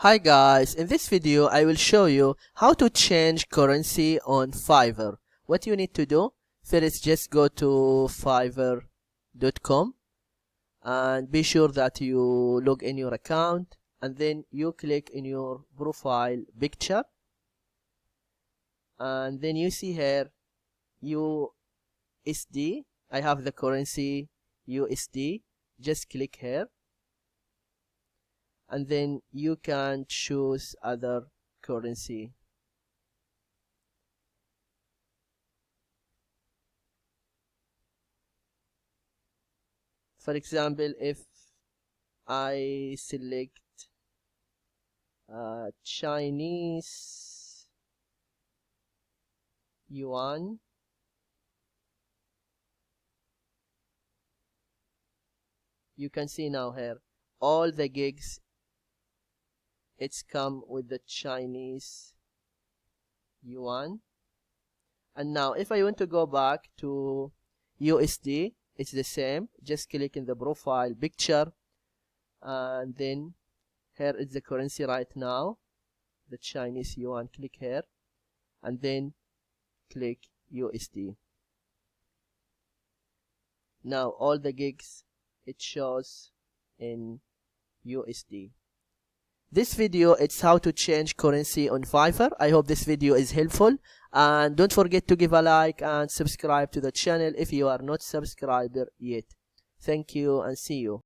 Hi guys, in this video I will show you how to change currency on Fiverr. What you need to do, first just go to fiverr.com and be sure that you log in your account, and then you click in your profile picture, and then you see here USD. I have the currency USD. Just click here, and then you can choose other currency. For example, if I select Chinese yuan, you can see now here all the gigs it's come with the Chinese yuan. And now if I want to go back to USD, it's the same. Just click in the profile picture, and then here is the currency right now, the Chinese yuan. Click here and then click USD. Now all the gigs it shows in USD. This video it's how to change currency on Fiverr. I hope this video is helpful, and don't forget to give a like and subscribe to the channel if you are not subscriber yet. Thank you and see you.